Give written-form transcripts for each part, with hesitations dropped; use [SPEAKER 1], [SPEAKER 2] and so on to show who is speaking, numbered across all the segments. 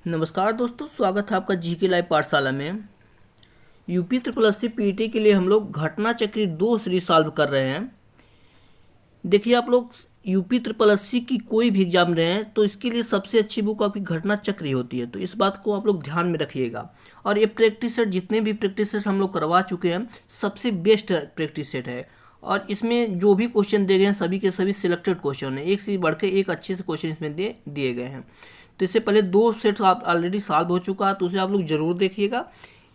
[SPEAKER 1] नमस्कार दोस्तों, स्वागत है आपका जीके लाइव पाठशाला में। यूपी ट्रिपल एससी पीटी के लिए हम लोग घटना चक्री 2 सीरीज सॉल्व कर रहे हैं। देखिए, आप लोग यूपी ट्रिपल एससी की कोई भी एग्जाम रहे हैं तो इसके लिए सबसे अच्छी बुक आपकी घटना चक्री होती है, तो इस बात को आप लोग ध्यान में रखिएगा। और ये प्रैक्टिस सेट, जितने भी प्रैक्टिस सेट हम लोग करवा चुके हैं, सबसे बेस्ट प्रैक्टिस सेट है। और इसमें जो भी क्वेश्चन दिए गए हैं सभी के सभी सिलेक्टेड क्वेश्चन हैं, एक से बढ़ के एक अच्छे से क्वेश्चन इसमें दिए गए हैं। तो इससे पहले 2 सेट आप ऑलरेडी सॉल्व हो चुका है, तो उसे आप लोग जरूर देखिएगा।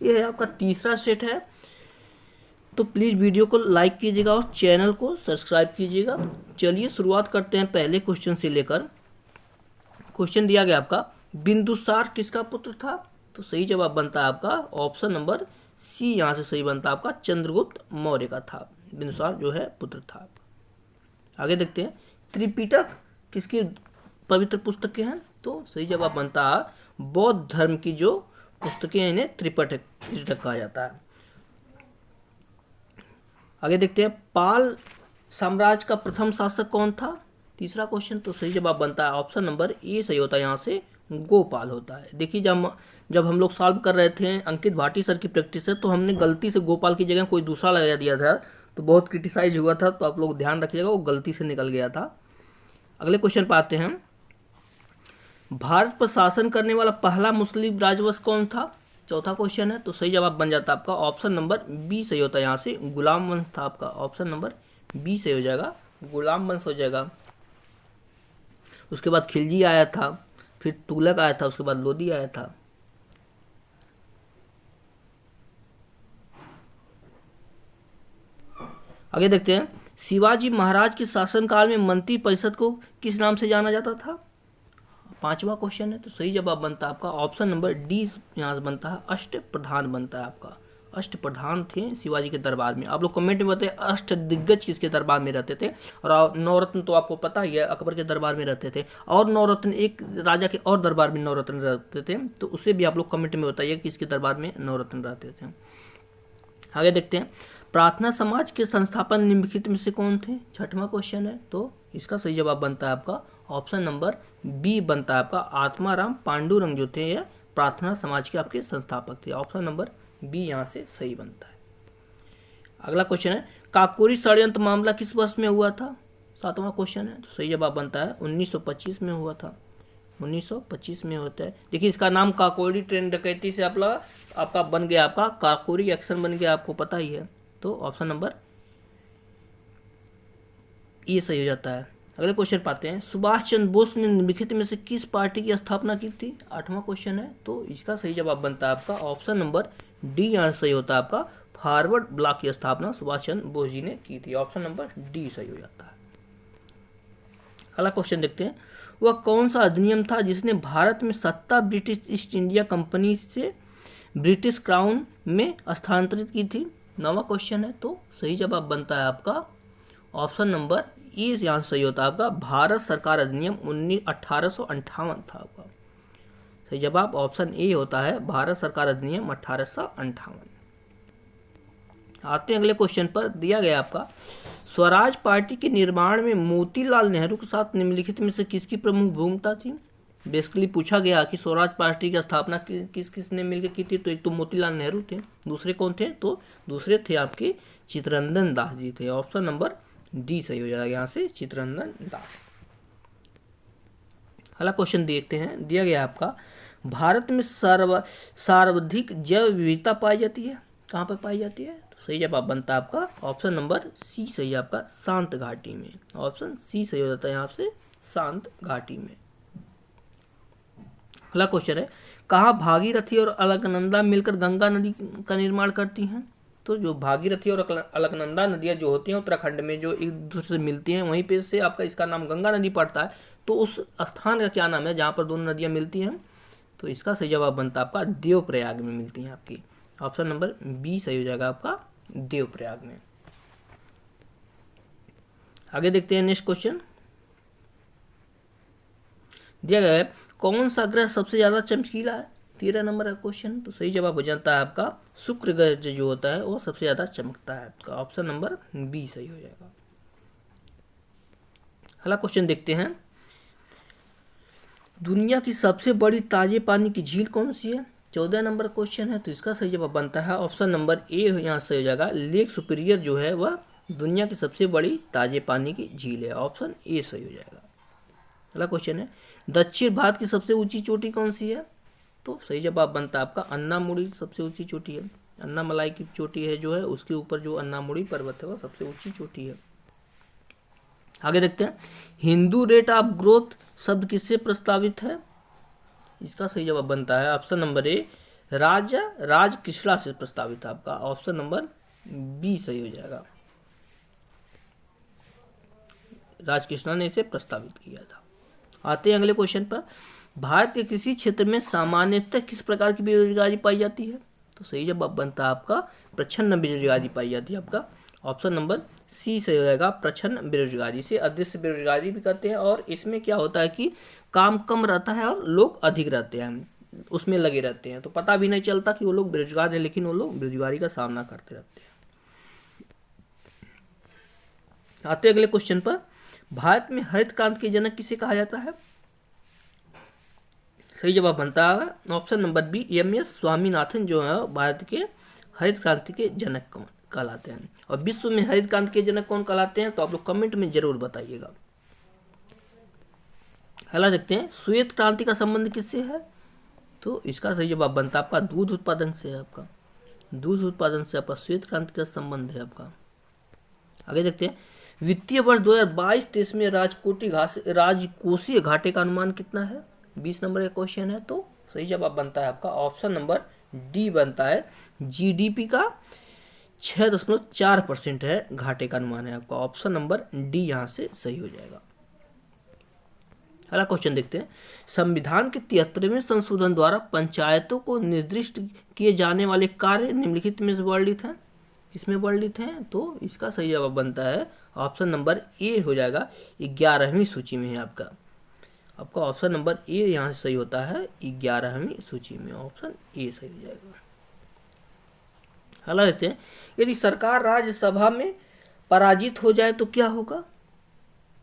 [SPEAKER 1] ये है आपका तीसरा सेट है, तो प्लीज़ वीडियो को लाइक कीजिएगा और चैनल को सब्सक्राइब कीजिएगा। चलिए शुरुआत करते हैं पहले क्वेश्चन से लेकर। क्वेश्चन दिया गया आपका, बिंदुसार किसका पुत्र था? तो सही जवाब बनता है आपका ऑप्शन नंबर सी, यहाँ से सही बनता है आपका चंद्रगुप्त मौर्य का था। बिंदुसार जो है पुत्र था। आगे देखते हैं, त्रिपिटक किसकी पवित्र पुस्तकें हैं? तो सही जवाब बनता है बौद्ध धर्म की जो पुस्तकें हैं इन्हें त्रिपिटक कहा जाता है। आगे देखते हैं, पाल साम्राज्य का प्रथम शासक कौन था? तीसरा क्वेश्चन, तो सही जवाब बनता है ऑप्शन नंबर ए सही होता है, यहाँ से गोपाल होता है। देखिए, जब हम लोग सॉल्व कर रहे थे अंकित भाटी सर की प्रैक्टिस से, तो हमने गलती से गोपाल की जगह कोई दूसरा लगा दिया था, तो बहुत क्रिटिसाइज हुआ था, तो आप लोग ध्यान रखिएगा, वो गलती से निकल गया था। अगले क्वेश्चन पर आते हैं, भारत पर शासन करने वाला पहला मुस्लिम राजवंश कौन था? चौथा क्वेश्चन है, तो सही जवाब बन जाता है आपका ऑप्शन नंबर बी सही होता है, यहाँ से गुलाम वंश था आपका। ऑप्शन नंबर बी सही हो जाएगा, गुलाम वंश हो जाएगा। उसके बाद खिलजी आया था, फिर तुगलक आया था, उसके बाद लोदी आया था। आगे देखते हैं, शिवाजी महाराज के शासनकाल में मंत्री परिषद को किस नाम से जाना जाता था? पांचवा क्वेश्चन है, तो सही जवाब बनता है आपका ऑप्शन नंबर डी, यहाँ से बनता है अष्ट प्रधान बनता है आपका। अष्ट प्रधान थे शिवाजी के दरबार में। आप लोग कमेंट में बताइए अष्ट दिग्गज किसके दरबार में रहते थे। और नवरत्न तो आपको पता ही है, अकबर के दरबार में रहते थे। और नवरत्न एक राजा के और दरबार में नवरत्न रहते थे, तो उसे भी आप लोग कमेंट में बताइए किसके दरबार में नवरत्न रहते थे। आगे देखते हैं, प्रार्थना समाज के संस्थापक निम्नलिखित में से कौन थे? छठवां क्वेश्चन है, तो इसका सही जवाब बनता है आपका ऑप्शन नंबर बी बनता है आपका आत्माराम पांडुरंग जो थे, यह प्रार्थना समाज के आपके संस्थापक थे। ऑप्शन नंबर बी यहाँ से सही बनता है। अगला क्वेश्चन है, काकोरी षड्यंत्र मामला किस वर्ष में हुआ था? सातवां क्वेश्चन है, तो सही जवाब बनता है 1925 में हुआ था। 1925 में होता है। देखिए, इसका नाम काकोरी ट्रेन डकैती से आपका बन गया, आपका काकोरी एक्शन बन गया, आपको पता ही है। तो ऑप्शन नंबर ये सही हो जाता है। अगले क्वेश्चन पाते हैं, सुभाष चंद्र बोस ने निम्नलिखित में से किस पार्टी की स्थापना की थी? आठवां क्वेश्चन है, तो इसका सही जवाब बनता है आपका ऑप्शन नंबर डी, यहाँ सही होता है आपका फॉरवर्ड ब्लॉक की स्थापना सुभाष चंद्र बोस जी ने की थी। ऑप्शन नंबर डी सही हो जाता है। अगला क्वेश्चन देखते हैं, वह कौन सा अधिनियम था जिसने भारत में सत्ता ब्रिटिश ईस्ट इंडिया कंपनी से ब्रिटिश क्राउन में स्थानांतरित की थी? नवा क्वेश्चन है, तो सही जवाब बनता है आपका ऑप्शन नंबर ए, यहाँ सही होता है आपका भारत सरकार अधिनियम 1858 था आपका। सही जवाब ऑप्शन ए होता है भारत सरकार अधिनियम 1858। आते हैं अगले क्वेश्चन पर। दिया गया आपका, स्वराज पार्टी के निर्माण में मोतीलाल नेहरू के साथ निम्नलिखित में से किसकी प्रमुख भूमिका थी? बेसिकली पूछा गया कि स्वराज पार्टी की स्थापना किस किसने मिलकर की थी, तो एक तो मोतीलाल नेहरू थे, दूसरे कौन थे? तो दूसरे थे आपके चित्तरंजन दास जी थे। ऑप्शन नंबर डी सही हो जाएगा, यहाँ से चित्तरंजन दास। अगला क्वेश्चन देखते हैं। दिया गया आपका, भारत में सर्वाधिक जैव विविधता पाई जाती है, कहाँ पर पाई जाती है? तो सही जवाब बनता है आपका ऑप्शन नंबर सी सही है आपका शांत घाटी में। ऑप्शन सी सही हो जाता है यहाँ से शांत घाटी में। अगला क्वेश्चन है, कहाँ भागीरथी और अलकनंदा मिलकर गंगा नदी का निर्माण करती हैं? तो जो भागीरथी और अलकनंदा नदियाँ जो होती हैं उत्तराखंड में, जो एक दूसरे से मिलती हैं, वहीं पे से आपका इसका नाम गंगा नदी पड़ता है। तो उस स्थान का क्या नाम है जहाँ पर दोनों नदियाँ मिलती हैं? तो इसका सही जवाब बनता है आपका देवप्रयाग में मिलती हैं आपकी। ऑप्शन नंबर बी सही हो जाएगा आपका देवप्रयाग में। आगे देखते हैं नेक्स्ट क्वेश्चन। दिया गया है, कौन सा ग्रह सबसे ज्यादा चमकीला है? 13 नंबर का क्वेश्चन, तो सही जवाब हो जाता है आपका शुक्र ग्रह जो होता है वो सबसे ज्यादा चमकता है आपका। ऑप्शन नंबर बी सही हो जाएगा। अगला क्वेश्चन देखते हैं, दुनिया की सबसे बड़ी ताजे पानी की झील कौन सी है? 14 नंबर क्वेश्चन है, तो इसका सही जवाब बनता है ऑप्शन नंबर ए, यहाँ सही हो जाएगा। लेक सुपीरियर जो है वह दुनिया की सबसे बड़ी ताजे पानी की झील है, ऑप्शन ए सही हो जाएगा। अगला क्वेश्चन है, दक्षिण भारत की सबसे ऊंची चोटी कौन सी है? तो सही जवाब बनता है आपका अन्नामुड़ी सबसे ऊंची चोटी है। अन्नामलाई की चोटी है जो है, उसके ऊपर जो अन्नामुड़ी पर्वत है वह सबसे ऊंची चोटी है। आगे देखते हैं, हिंदू रेट ऑफ ग्रोथ शब्द किससे प्रस्तावित है? इसका सही जवाब बनता है ऑप्शन नंबर ए, राज कृष्णा से प्रस्तावित है आपका, ऑप्शन नंबर बी सही हो जाएगा। राज कृष्णा ने इसे प्रस्तावित किया था। आते हैं अगले क्वेश्चन पर, भारत के किसी क्षेत्र में सामान्यतः किस प्रकार की बेरोजगारी पाई जाती है? तो सही जवाब बनता है आपका प्रच्छन्न बेरोजगारी पाई जाती है, आपका ऑप्शन नंबर सी सही हो जाएगा। प्रच्छन्न बेरोजगारी से अदृश्य बेरोजगारी भी कहते हैं, और इसमें क्या होता है कि काम कम रहता है और लोग अधिक रहते हैं, उसमें लगे रहते हैं, तो पता भी नहीं चलता कि वो लोग बेरोजगार हैं, लेकिन वो लोग बेरोजगारी का सामना करते रहते हैं। आते अगले क्वेश्चन पर, भारत में हरित क्रांति के जनक किसे कहा जाता है? सही जवाब बनता है option number B, M S. Swaminathan जो है भारत के हरित क्रांति के जनक कहलाते हैं। और विश्व में हरित क्रांति के जनक कौन कहलाते हैं, तो आप लोग कमेंट में जरूर बताइएगा। अगला देखते हैं, श्वेत क्रांति का संबंध किससे है? तो इसका सही जवाब बनता है आपका दूध उत्पादन से है, आपका दूध उत्पादन से आपका श्वेत क्रांति का संबंध है आपका। आगे देखते हैं, वित्तीय वर्ष 2022-23 में राजकोषीय घाटे का अनुमान कितना है? 20 नंबर का क्वेश्चन है, तो सही जवाब बनता है आपका ऑप्शन नंबर डी बनता है। जीडीपी का 6.4% है घाटे का अनुमान है आपका, ऑप्शन नंबर डी यहाँ से सही हो जाएगा। अगला क्वेश्चन देखते हैं, संविधान के 73वें संशोधन द्वारा पंचायतों को निर्दिष्ट किए जाने वाले कार्य निम्नलिखित में वर्णित हैं, इसमें वर्णित हैं, तो इसका सही जवाब बनता है ऑप्शन नंबर ए हो जाएगा। 11वीं सूची में है आपका ऑप्शन नंबर ए यहाँ से सही होता है, 11वीं सूची में ऑप्शन ए सही हो जाएगा। अगला देखते हैं, यदि सरकार राज्यसभा में पराजित हो जाए तो क्या होगा?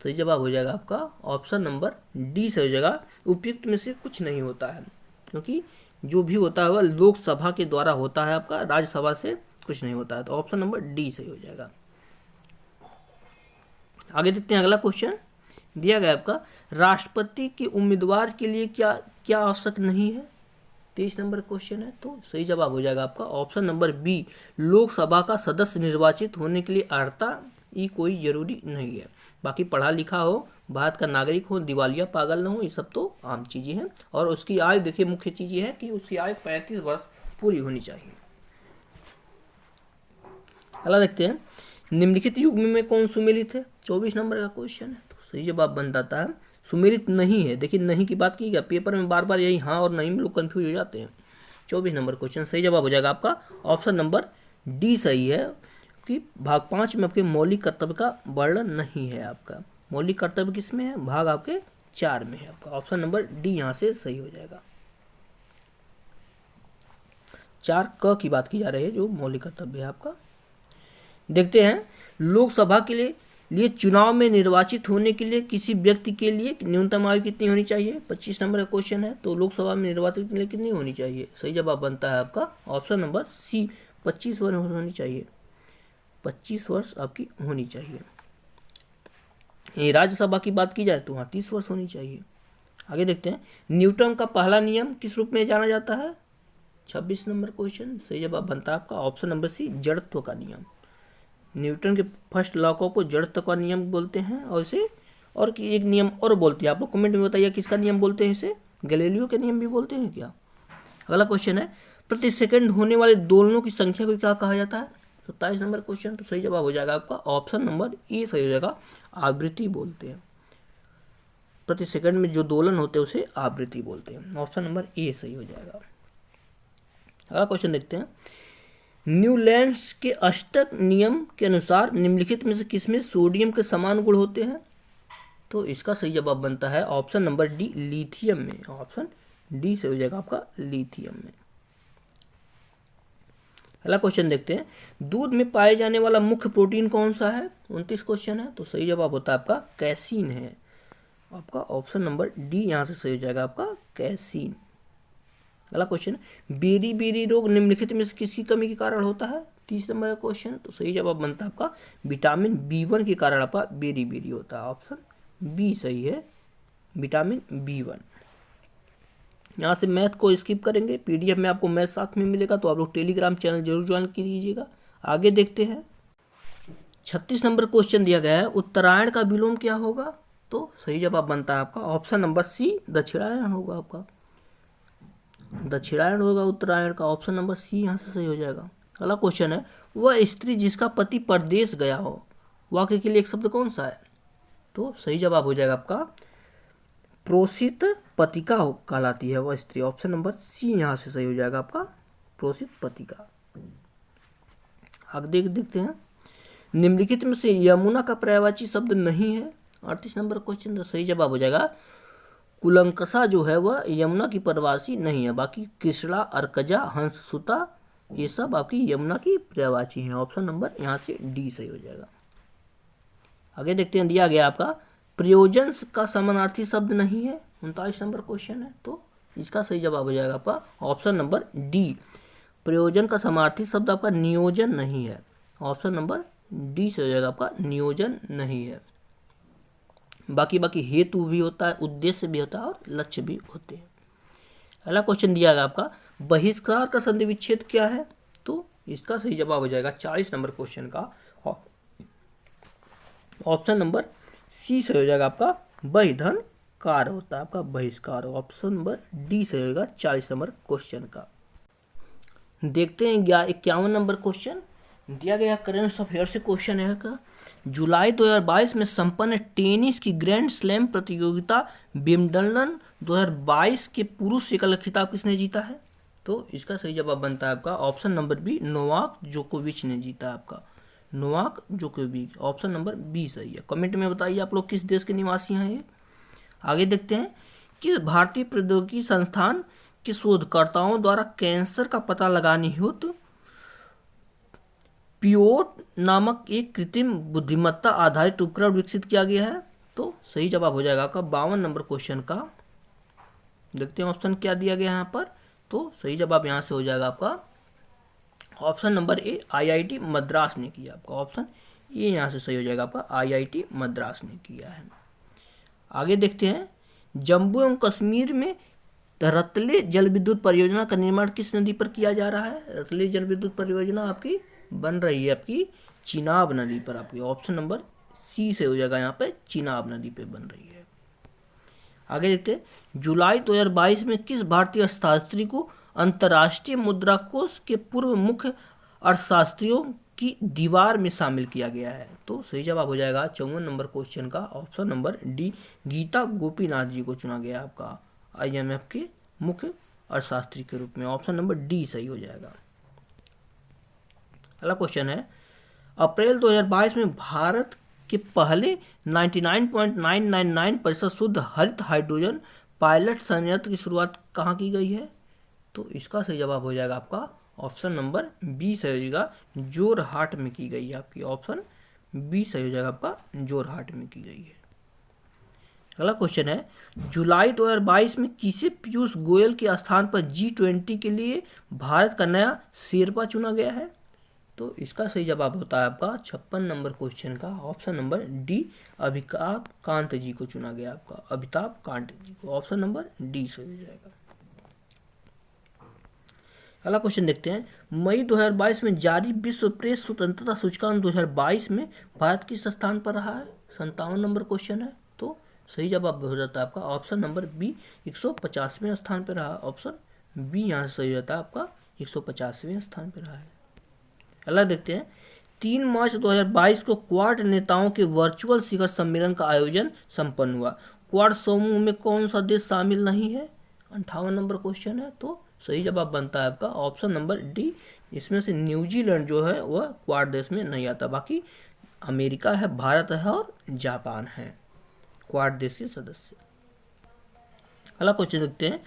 [SPEAKER 1] सही जवाब हो जाएगा आपका ऑप्शन नंबर डी सही हो जाएगा। उपयुक्त में से कुछ नहीं होता है, क्योंकि जो भी होता है वह लोकसभा के द्वारा होता है, आपका राज्यसभा से कुछ नहीं होता है, तो ऑप्शन नंबर डी सही हो जाएगा। आगे देखते हैं, अगला क्वेश्चन दिया गया आपका, राष्ट्रपति के उम्मीदवार के लिए क्या क्या आवश्यक नहीं है? 23 नंबर क्वेश्चन है, तो सही जवाब हो जाएगा आपका ऑप्शन नंबर बी, लोकसभा का सदस्य निर्वाचित होने के लिए अर्हता ये कोई जरूरी नहीं है। बाकी पढ़ा लिखा हो, भारत का नागरिक हो, दिवालिया पागल न हो, ये सब तो आम चीज़ें हैं। और उसकी आयु देखिए, मुख्य चीज़ ये है कि उसकी आयु 35 वर्ष पूरी होनी चाहिए। अगला देखते हैं, निम्नलिखित युग में कौन सुमेलित है? 24 नंबर का क्वेश्चन है, तो सही जवाब बन जाता है सुमेलित नहीं है। देखिए नहीं की बात की गया, पेपर में बार बार यही हाँ और नहीं में लोग कन्फ्यूज हो जाते हैं। 24 नंबर क्वेश्चन सही जवाब हो जाएगा आपका ऑप्शन नंबर डी सही है, कि भाग 5 में आपके मौलिक कर्तव्य का वर्णन नहीं है। आपका मौलिक कर्तव्य किस में है? भाग आपके 4 में है, आपका ऑप्शन नंबर डी यहाँ से सही हो जाएगा। 4 क की बात की जा रही है, जो मौलिक कर्तव्य है आपका। देखते हैं, लोकसभा के लिए चुनाव में निर्वाचित होने के लिए किसी व्यक्ति के लिए न्यूनतम आयु कितनी होनी चाहिए? 25 नंबर का क्वेश्चन है, तो लोकसभा में निर्वाचित के लिए कितनी होनी चाहिए? सही जवाब बनता है आपका ऑप्शन नंबर सी, 25 वर्ष होनी चाहिए, 25 वर्ष आपकी होनी चाहिए। राज्यसभा की बात की जाए तो वहाँ 30 वर्ष होनी चाहिए। आगे देखते हैं, न्यूटन का पहला नियम किस रूप में जाना जाता है? 26 नंबर क्वेश्चन सही जवाब बनता है आपका ऑप्शन नंबर सी, जड़त्व का नियम। न्यूटन के फर्स्ट लॉ को जड़त्व का नियम बोलते हैं, और इसे और एक नियम और बोलते हैं, आप लोग कमेंट में बताइए किसका नियम बोलते हैं इसे? गैलीलियो के नियम भी बोलते हैं क्या? अगला क्वेश्चन है, प्रति सेकंड होने वाले दोलनों की संख्या को क्या कहा जाता है? 27 नंबर क्वेश्चन, तो सही जवाब हो जाएगा आपका ऑप्शन नंबर ए सही हो जाएगा, आवृत्ति बोलते हैं। प्रति सेकंड में जो दोलन होते हैं उसे आवृत्ति बोलते हैं, ऑप्शन नंबर ए सही हो जाएगा। अगला क्वेश्चन देखते हैं, न्यूलैंड्स के अष्टक नियम के अनुसार निम्नलिखित में से किसमें सोडियम के समान गुण होते हैं? तो इसका सही जवाब बनता है ऑप्शन नंबर डी, लिथियम में, ऑप्शन डी से हो जाएगा आपका लिथियम में। अगला क्वेश्चन देखते हैं, दूध में पाए जाने वाला मुख्य प्रोटीन कौन सा है? 29 क्वेश्चन है, तो सही जवाब होता है आपका कैसीन है, आपका ऑप्शन नंबर डी यहाँ से सही हो जाएगा आपका कैसीन। अगला क्वेश्चन, बेरी बेरी रोग निम्नलिखित में से किसकी कमी के कारण होता है? 30 नंबर का क्वेश्चन। तो सही जवाब बनता है आपका विटामिन B1 के कारण आपका बेरी बेरी होता है। ऑप्शन बी सही है, विटामिन B1। यहाँ से मैथ को स्किप करेंगे, PDF में आपको मैथ साथ में मिलेगा, तो आप लोग टेलीग्राम चैनल जरूर ज्वाइन कीजिएगा। आगे देखते हैं, 36 नंबर क्वेश्चन दिया गया है, उत्तरायण का विलोम क्या होगा? तो सही जवाब बनता है आपका ऑप्शन नंबर सी, दक्षिणायन होगा। आपका दक्षिणायन होगा उत्तरायण का, ऑप्शन नंबर सी यहाँ से सही हो जाएगा। अगला क्वेश्चन है, वह स्त्री जिसका पति परदेश गया हो, वाक्य के लिए एक शब्द कौन सा है? तो सही जवाब हो जाएगा आपका प्रोषित पतिका कहलाती है वह स्त्री। ऑप्शन नंबर सी यहाँ से सही हो जाएगा आपका प्रोषित पतिका। आगे देखते हैं, निम्नलिखित में से यमुना का पर्यायवाची शब्द नहीं है। 38 नंबर क्वेश्चन। तो सही जवाब हो जाएगा कुलंकसा जो है वह यमुना की पर्यायवाची नहीं है, बाकी कृष्णा, अर्कजा, हंससुता ये सब आपकी यमुना की पर्यायवाची हैं। ऑप्शन नंबर यहाँ से डी सही हो जाएगा। आगे देखते हैं, दिया गया आपका प्रयोजन का समानार्थी शब्द नहीं है। 39 नंबर क्वेश्चन है, तो इसका सही जवाब हो जाएगा आपका ऑप्शन नंबर डी, प्रयोजन का समानार्थी शब्द आपका नियोजन नहीं है। ऑप्शन नंबर डी से हो जाएगा आपका नियोजन नहीं है। बाकी हेतु भी होता है, उद्देश्य भी होता है और लक्ष्य भी होते हैं। अगला क्वेश्चन दिया गया आपका बहिष्कार का संधि विच्छेद क्या है? तो इसका सही जवाब हो जाएगा 40 नंबर क्वेश्चन का ऑप्शन नंबर सी से हो जाएगा आपका बहिधन कार होता है आपका बहिष्कार। ऑप्शन नंबर डी से होगा 40 नंबर क्वेश्चन का। देखते हैं 51 नंबर क्वेश्चन दिया गया करंट अफेयर से क्वेश्चन है का जुलाई 2022 में संपन्न टेनिस की ग्रैंड स्लैम प्रतियोगिता विंबलडन 2022 के पुरुष एकल खिताब किसने जीता है? तो इसका सही जवाब बनता है आपका ऑप्शन नंबर बी, नोवाक जोकोविच ने जीता है आपका नोवाक जोकोविच। ऑप्शन नंबर बी सही है। कमेंट में बताइए आप लोग किस देश के निवासी हैं ये। आगे देखते हैं कि भारतीय प्रौद्योगिकी संस्थान के शोधकर्ताओं द्वारा कैंसर का पता लगाने हेतु पियोट नामक एक कृत्रिम बुद्धिमत्ता आधारित उपकरण विकसित किया गया है। तो सही जवाब हो जाएगा आपका 52 नंबर क्वेश्चन का। देखते हैं ऑप्शन क्या दिया गया है यहाँ पर। तो सही जवाब यहाँ से हो जाएगा आपका option number A, IIT Madras ने किया। आपका ऑप्शन ए यहाँ से सही हो जाएगा आपका IIT मद्रास ने किया है। आगे देखते हैं, जम्मू एवं कश्मीर में रतले जल विद्युत परियोजना का निर्माण किस नदी पर किया जा रहा है? रतले जल विद्युत परियोजना आपकी बन रही है आपकी चिनाब नदी पर। आपकी ऑप्शन नंबर सी से हो जाएगा यहाँ पे चिनाब नदी पे बन रही है। आगे देखते हैं, जुलाई 2022 में किस भारतीय अर्थशास्त्री को अंतर्राष्ट्रीय मुद्रा कोष के पूर्व मुख्य अर्थशास्त्रियों की दीवार में शामिल किया गया है? तो सही जवाब हो जाएगा 54 नंबर क्वेश्चन का option number D, Gita Gopinath ji को चुना गया आपका IMF के मुख्य अर्थशास्त्री के रूप में। ऑप्शन नंबर डी सही हो जाएगा। अगला क्वेश्चन है, अप्रैल 2022 में भारत के पहले 99.999% शुद्ध हरित हाइड्रोजन पायलट संयंत्र की शुरुआत कहाँ की गई है? तो इसका सही जवाब हो जाएगा आपका ऑप्शन नंबर बी सही हो जाएगा जोरहाट में की गई है। आपकी ऑप्शन बी सही हो जाएगा आपका जोरहाट में की गई है। अगला क्वेश्चन है, जुलाई 2022 में किसे पीयूष गोयल के स्थान पर G20 के लिए भारत का नया शेरपा चुना गया है? तो इसका सही जवाब होता है आपका 56 नंबर क्वेश्चन का option number D, Amitabh Kant ji को चुना गया आपका अमिताभ कांत जी को। ऑप्शन नंबर डी सही हो जाएगा। अगला क्वेश्चन देखते हैं, मई 2022 में जारी विश्व प्रेस स्वतंत्रता सूचकांक 2022 में भारत किस स्थान पर रहा है? 57 नंबर क्वेश्चन है। तो सही जवाब हो जाता है आपका ऑप्शन नंबर बी, 150वें स्थान पर रहा। ऑप्शन बी यहाँ से सही होता है आपका 150वें स्थान पर रहा है। अगला देखते हैं, 3 मार्च 2022 को क्वाड नेताओं के वर्चुअल शिखर सम्मेलन का आयोजन संपन्न हुआ। क्वाड समूह में कौन सा देश शामिल नहीं है? 58 नंबर क्वेश्चन है। तो सही जवाब बनता है आपका ऑप्शन नंबर डी, इसमें से न्यूजीलैंड जो है वह क्वाड देश में नहीं आता, बाकी अमेरिका है, भारत है और जापान है क्वाड देश के सदस्य। अगला क्वेश्चन देखते हैं,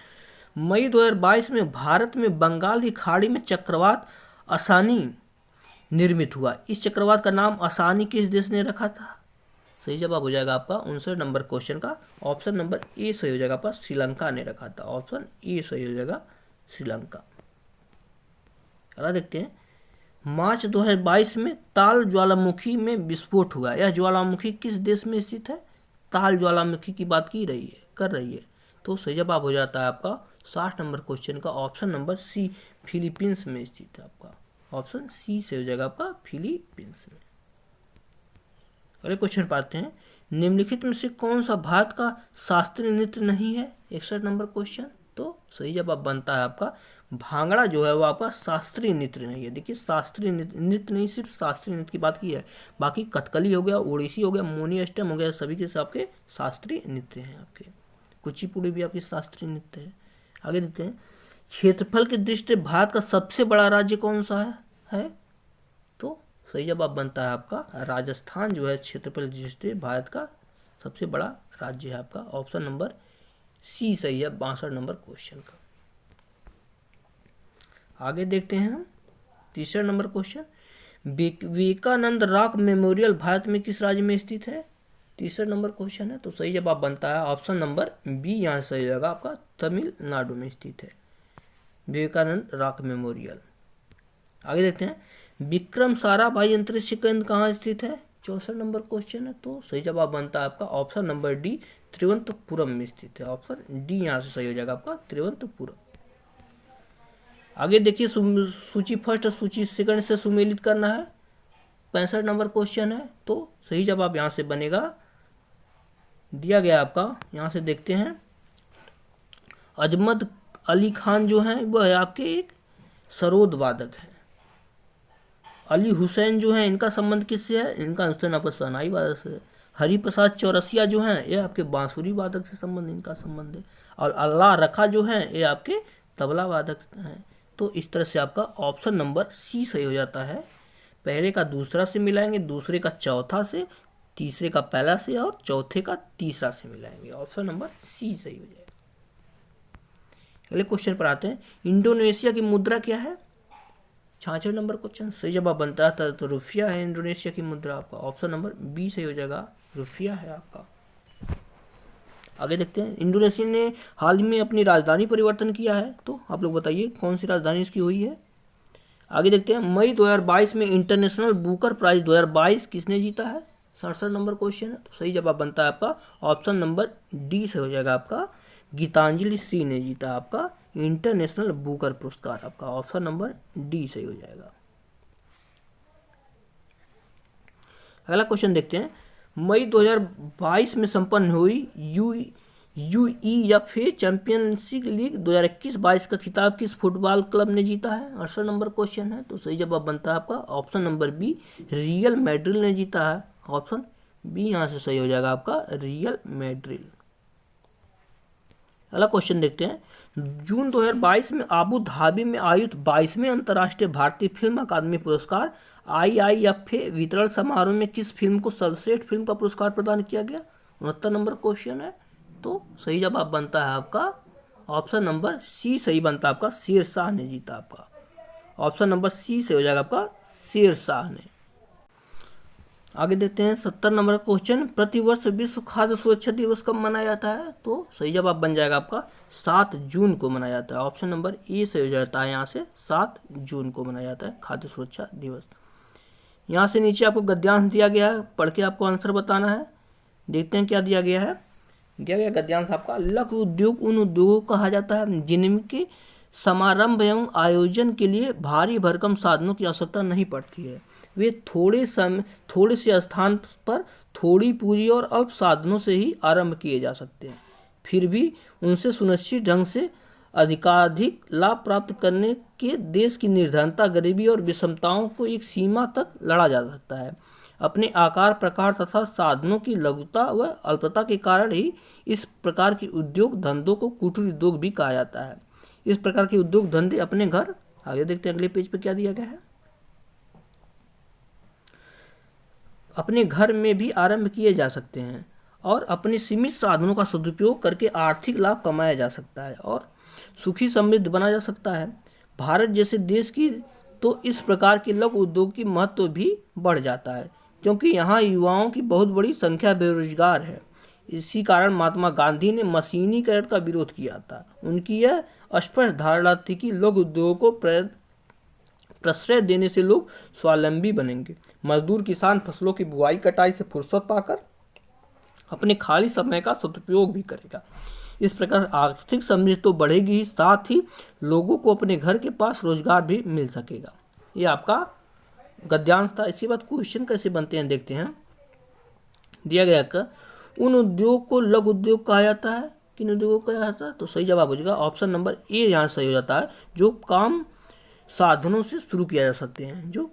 [SPEAKER 1] मई 2022 में भारत में बंगाल की खाड़ी में चक्रवात असानी निर्मित हुआ। इस चक्रवात का नाम असानी किस देश ने रखा था? सही जवाब हो जाएगा आपका 59 नंबर क्वेश्चन का ऑप्शन नंबर ए सही हो जाएगा आपका, श्रीलंका ने रखा था। ऑप्शन ए सही हो जाएगा, श्रीलंका। अगला देखते हैं, मार्च 2022 में ताल ज्वालामुखी में विस्फोट हुआ। यह ज्वालामुखी किस देश में स्थित है? ताल ज्वालामुखी की बात कर रही है। तो सही जवाब हो जाता है आपका 60 नंबर क्वेश्चन का ऑप्शन नंबर सी, फिलीपींस में स्थित है आपका। ऑप्शन सी से हो जाएगा आपका, फिलीपींस में। अगले क्वेश्चन पर आते हैं, निम्नलिखित में से कौन सा भारत का शास्त्रीय नृत्य नहीं है? 61 नंबर क्वेश्चन। तो सही जवाब बनता है आपका भांगड़ा जो है वो आपका शास्त्रीय नृत्य नहीं है। देखिए शास्त्रीय नृत्य नहीं, सिर्फ शास्त्रीय नृत्य की बात की है, बाकी कथकली हो गया, ओडिसी हो गया, मोनी अष्टम हो गया, सभी के आपके शास्त्रीय नृत्य हैं। आपके कुचिपुड़ी भी आपकी शास्त्रीय नृत्य है। आगे देखते हैं, क्षेत्रफल की दृष्टि से भारत का सबसे बड़ा राज्य कौन सा है? तो सही जवाब बनता है आपका राजस्थान जो है क्षेत्रफल की दृष्टि से भारत का सबसे बड़ा राज्य है आपका। ऑप्शन नंबर सी सही है 62 नंबर क्वेश्चन का। आगे देखते हैं हम 3 number question, Vivekananda rock memorial Bharat में किस राज्य में स्थित है? 3 नंबर क्वेश्चन है। तो सही जवाब बनता है ऑप्शन नंबर बी, यहाँ सही जाएगा आपका, तमिलनाडु में स्थित है विवेकानंद रॉक मेमोरियल। आगे देखते हैं, विक्रम साराभाई अंतरिक्ष केंद्र कहाँ स्थित है? 64 नंबर क्वेश्चन है। तो सही जवाब बनता है आपका ऑप्शन नंबर डी, तिरुवनंतपुरम में स्थित है। ऑप्शन डी यहाँ से सही हो जाएगा आपका, तिरुवनंतपुरम। आगे देखिए, सूची फर्स्ट सूची सेकंड से सुमेलित करना है। 65 नंबर क्वेश्चन है। तो सही जवाब यहाँ से बनेगा, दिया गया आपका, यहाँ से देखते हैं, अजमत अली खान जो है वह है आपके एक सरोद वादक है। अली हुसैन जो है इनका संबंध किससे है? इनका आपका शहनाई वादक से। हरिप्रसाद चौरसिया जो हैं ये आपके बांसुरी वादक से संबंध, इनका संबंध है। और अल्लाह रखा जो हैं ये आपके तबला वादक हैं। तो इस तरह से आपका ऑप्शन नंबर सी सही हो जाता है। पहले का दूसरा से मिलाएंगे, दूसरे का चौथा से, तीसरे का पहला से और चौथे का तीसरा से मिलाएंगे। ऑप्शन नंबर सी सही हो जाएगा। अगले क्वेश्चन पर आते हैं, इंडोनेशिया की मुद्रा क्या है? 66 नंबर क्वेश्चन। सही जवाब बनता है तो रुपया है इंडोनेशिया की मुद्रा आपका। ऑप्शन नंबर बी सही हो जाएगा, रुपया है आपका। आगे देखते हैं, इंडोनेशिया ने हाल ही में अपनी राजधानी परिवर्तन किया है। तो आप लोग बताइए कौन सी राजधानी इसकी हुई है? आगे देखते हैं, मई 2022 में इंटरनेशनल बुकर प्राइज 2022 किसने जीता है? 67 नंबर क्वेश्चन है। तो सही जवाब बनता है आपका ऑप्शन नंबर डी से हो जाएगा आपका, गीतांजलि श्री ने जीता आपका इंटरनेशनल बुकर पुरस्कार। आपका ऑप्शन नंबर डी सही हो जाएगा। अगला क्वेश्चन देखते हैं, मई 2022 में संपन्न हुई यूईएफए चैंपियंस लीग 2021-22 का खिताब किस फुटबॉल क्लब ने जीता है? 68 नंबर क्वेश्चन है। तो सही जवाब बनता है आपका option number B, Real Madrid ने जीता है। ऑप्शन बी यहाँ से सही हो जाएगा आपका, रियल मैड्रिड। अगला क्वेश्चन देखते हैं, जून 2022 में आबू धाबी में आयोजित 22वें अंतर्राष्ट्रीय भारतीय फिल्म अकादमी पुरस्कार IIFA वितरण समारोह में किस फिल्म को सर्वश्रेष्ठ फिल्म का पुरस्कार प्रदान किया गया? 69 नंबर क्वेश्चन है। तो सही जवाब बनता है आपका ऑप्शन नंबर सी सही बनता है आपका, शेरशाह ने जीता आपका। ऑप्शन नंबर सी से हो जाएगा आपका, शेरशाह ने। आगे देखते हैं 70 नंबर क्वेश्चन, प्रतिवर्ष विश्व खाद्य सुरक्षा दिवस कब मनाया जाता है? तो सही जवाब बन जाएगा आपका 7 जून को मनाया जाता है। ऑप्शन नंबर ए से हो जाता है यहाँ से, 7 जून को मनाया जाता है खाद्य सुरक्षा दिवस। यहाँ से नीचे आपको गद्यांश दिया गया है, पढ़ के आपको आंसर बताना है। देखते हैं क्या दिया गया है। दिया गया गद्यांश आपका, लघु उद्योग उन उद्योगों को कहा जाता है जिनके समारंभ एवं आयोजन के लिए भारी भरकम साधनों की आवश्यकता नहीं पड़ती है। वे थोड़े से स्थान पर थोड़ी पूंजी और अल्प साधनों से ही आरंभ किए जा सकते हैं, फिर भी उनसे सुनिश्चित ढंग से अधिकाधिक लाभ प्राप्त करने के देश की निर्धनता, गरीबी और विषमताओं को एक सीमा तक लड़ा जा सकता है। अपने आकार, प्रकार तथा साधनों की लघुता व अल्पता के कारण ही इस प्रकार के उद्योग धंधों को कुटीर उद्योग भी कहा जाता है। इस प्रकार के उद्योग धंधे अपने घर, आगे देखते हैं अगले पेज पे क्या दिया गया है, अपने घर में भी आरंभ किए जा सकते हैं और अपने सीमित साधनों का सदुपयोग करके आर्थिक लाभ कमाया जा सकता है और सुखी समृद्ध बना जा सकता है। भारत जैसे देश की तो इस प्रकार के लघु उद्योग की महत्व भी बढ़ जाता है, क्योंकि यहाँ युवाओं की बहुत बड़ी संख्या बेरोजगार है। इसी कारण महात्मा गांधी ने मशीनीकरण का विरोध किया था। उनकी यह स्पष्ट धारणा थी कि लघु उद्योगों को प्रश्रय देने से लोग स्वावलंबी बनेंगे। मजदूर किसान फसलों की बुआई कटाई से फुर्सत पाकर अपने खाली समय का सदुपयोग भी करेगा। इस प्रकार आर्थिक समृद्धि तो बढ़ेगी ही, साथ ही लोगों को अपने घर के पास रोजगार भी मिल सकेगा। ये आपका गद्यांश था। इसके बाद क्वेश्चन कैसे बनते हैं देखते हैं। दिया गया का उन उद्योग को लघु उद्योग कहा जाता है। किन उद्योगों को कहा जाता है? तो सही जवाब हो जाएगा ऑप्शन नंबर ए यहाँ सही हो जाता है। जो कम साधनों से शुरू किया जा सकते हैं, जो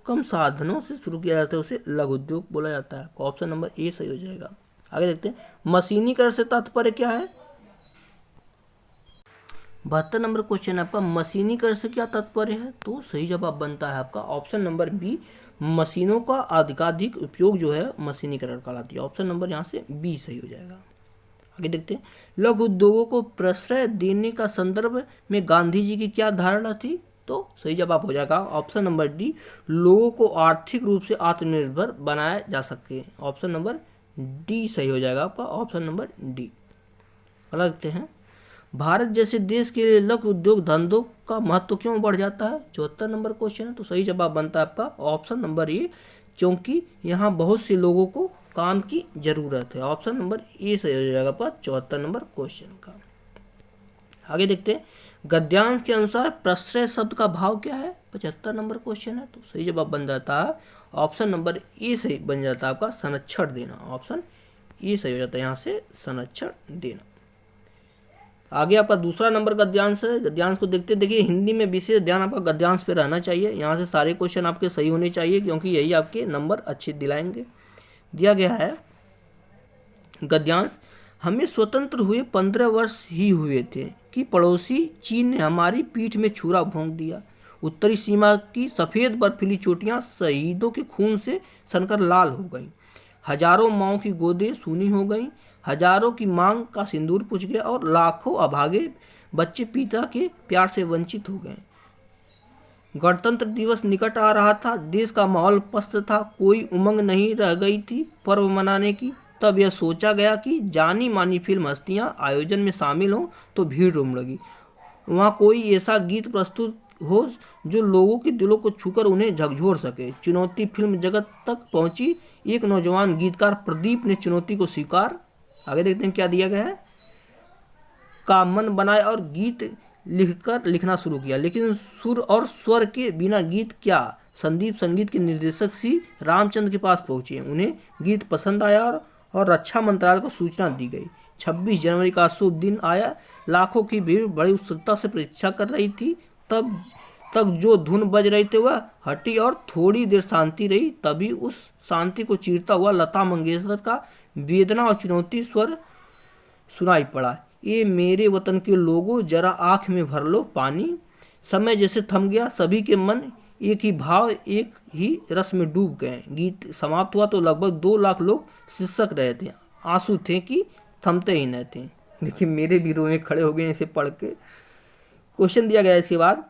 [SPEAKER 1] कम साधनों से शुरू किया जाता है उसे लघु उद्योग बोला जाता है। ऑप्शन नंबर ए सही हो जाएगा। आगे देखते हैं, मशीनीकरण से तात्पर्य क्या है? 72 नंबर क्वेश्चन आपका, मशीनीकरण से क्या तात्पर्य है? तो सही जवाब बनता है आपका ऑप्शन नंबर बी, मशीनों का अधिकाधिक उपयोग जो है मशीनीकरण कहलाती है। ऑप्शन नंबर यहाँ से बी सही हो जाएगा। आगे देखते हैं, लघु उद्योगों को प्रश्रय देने का संदर्भ में गांधी जी की क्या धारणा थी? तो सही जवाब हो जाएगा ऑप्शन नंबर डी, लोगों को आर्थिक रूप से आत्मनिर्भर बनाया जा सके। ऑप्शन नंबर डी सही हो जाएगा आपका ऑप्शन नंबर डी। अगला देखते हैं, भारत जैसे देश के लिए लघु उद्योग धंधों का महत्व क्यों बढ़ जाता है? 74 नंबर क्वेश्चन है। तो सही जवाब बनता है आपका ऑप्शन नंबर ए, क्योंकि यहाँ बहुत से लोगों को काम की जरूरत है। ऑप्शन नंबर ए सही हो जाएगा आपका 74 नंबर क्वेश्चन का। आगे देखते हैं, गद्यांश के अनुसार प्रश्रय शब्द का भाव क्या है? 75 नंबर क्वेश्चन है। तो सही जवाब बन जाता है ऑप्शन नंबर ए सही बन जाता है आपका संरक्षण देना। ऑप्शन ए सही हो जाता है यहाँ से संरक्षण देना। आगे आपका दूसरा नंबर गद्यांश है। गद्यांश को देखते देखिए, हिंदी में विशेष ध्यान आपका गद्यांश पे रहना चाहिए। यहाँ से सारे क्वेश्चन आपके सही होने चाहिए, क्योंकि यही आपके नंबर अच्छे दिलाएंगे। दिया गया है गद्यांश, हमें स्वतंत्र हुए 15 वर्ष ही हुए थे कि पड़ोसी चीन ने हमारी पीठ में छुरा भोंक दिया। उत्तरी सीमा की सफ़ेद बर्फीली चोटियां शहीदों के खून से सनकर लाल हो गईं। हजारों माओं की गोदें सूनी हो गईं। हजारों की मांग का सिंदूर पुछ गया और लाखों अभागे बच्चे पिता के प्यार से वंचित हो गए। गणतंत्र दिवस निकट आ रहा था। देश का माहौल पस्त था। कोई उमंग नहीं रह गई थी पर्व मनाने की। तब यह सोचा गया कि जानी मानी फिल्म हस्तियां आयोजन में शामिल हों तो भीड़ उमड़ेगी। वहाँ कोई ऐसा गीत प्रस्तुत हो जो लोगों के दिलों को छूकर उन्हें झकझोर सके। चुनौती फिल्म जगत तक पहुंची। एक नौजवान गीतकार प्रदीप ने चुनौती को स्वीकार, आगे देखते हैं क्या दिया गया है, का मन बनाया और गीत लिखना शुरू किया। लेकिन सुर और स्वर के बिना गीत क्या? संदीप संगीत के निर्देशक सी रामचंद्र के पास पहुंचे। उन्हें गीत पसंद आया और रक्षा मंत्रालय को सूचना दी गई। 26 जनवरी का शुभ दिन आया। लाखों की भीड़ बड़ी उत्सुकता से प्रतीक्षा कर रही थी। तब तक जो धुन बज रही थी वह हटी और थोड़ी देर शांति रही। तभी उस शांति को चीरता हुआ लता मंगेशकर का वेदना और चुनौती स्वर सुनाई पड़ा। ये मेरे वतन के लोगों, जरा आंख में भर लो पानी। समय जैसे थम गया। सभी के मन एक ही भाव, एक ही रस में डूब गए। गीत समाप्त हुआ तो लगभग 2 लाख लोग सिसक रहे थे। आंसू थे कि थमते ही न थे। देखिए मेरे भी रोए खड़े हो गए इसे पढ़ के। क्वेश्चन दिया गया इसके बाद,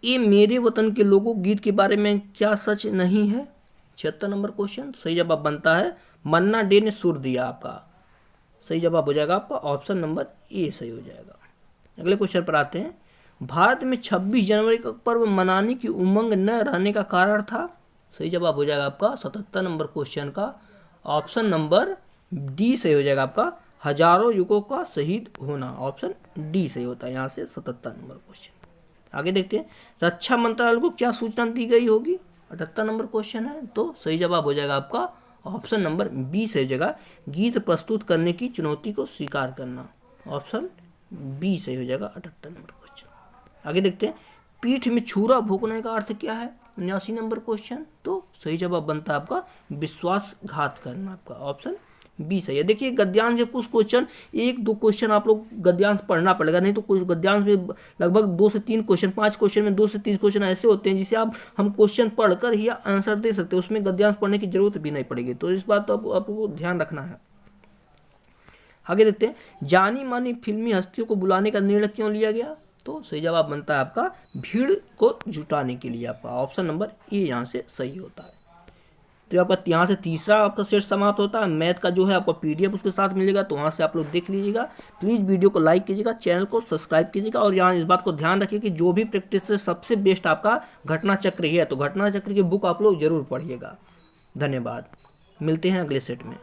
[SPEAKER 1] ये मेरे वतन के लोगों गीत के बारे में क्या सच नहीं है? 76 नंबर क्वेश्चन। सही जवाब बनता है मन्ना डे ने सुर दिया। आपका सही जवाब हो जाएगा आपका ऑप्शन नंबर ए सही हो जाएगा। अगले क्वेश्चन पर आते हैं, भारत में 26 जनवरी का पर्व मनाने की उमंग न रहने का कारण था? सही जवाब हो जाएगा आपका 77 नंबर क्वेश्चन का ऑप्शन नंबर डी सही हो जाएगा आपका हजारों युवकों का शहीद होना। ऑप्शन डी सही होता है यहाँ से 77 नंबर क्वेश्चन। आगे देखते हैं, रक्षा मंत्रालय को क्या सूचना दी गई होगी? 78 नंबर क्वेश्चन है। तो सही जवाब हो जाएगा आपका ऑप्शन नंबर बी सही जगह गीत प्रस्तुत करने की चुनौती को स्वीकार करना। ऑप्शन बी सही हो जाएगा 78 नंबर क्वेश्चन। आगे देखते हैं, पीठ में छुरा भोंकने का अर्थ क्या है? 79 नंबर क्वेश्चन। तो सही जवाब बनता है आपका विश्वासघात करना। आपका ऑप्शन बी सही है। देखिए गद्यांश से कुछ क्वेश्चन, 1-2 क्वेश्चन आप लोग गद्यांश पढ़ना पड़ेगा, नहीं तो कुछ गद्यांश में लगभग 2 से 3 क्वेश्चन, 5 क्वेश्चन में 2 से 3 क्वेश्चन ऐसे होते हैं जिसे हम क्वेश्चन पढ़कर ही आंसर दे सकते हैं। उसमें गद्यांश पढ़ने की जरूरत भी नहीं पड़ेगी। तो इस बात तो आपको ध्यान रखना है। आगे देखते हैं, जानी मानी फिल्मी हस्तियों को बुलाने का निर्णय क्यों लिया गया? तो सही जवाब बनता है आपका भीड़ को जुटाने के लिए। आपका ऑप्शन नंबर ए यहाँ से सही होता है। तो आपका यहाँ से तीसरा आपका सेट समाप्त होता है। मैथ का जो है आपको PDF उसके साथ मिलेगा, तो वहाँ से आप लोग देख लीजिएगा। प्लीज़ वीडियो को लाइक कीजिएगा, चैनल को सब्सक्राइब कीजिएगा, और यहाँ इस बात को ध्यान रखिए कि जो भी प्रैक्टिस है सबसे बेस्ट आपका घटना चक्र ही है, तो घटना चक्र की बुक आप लोग जरूर पढ़िएगा। धन्यवाद, मिलते हैं अगले सेट में।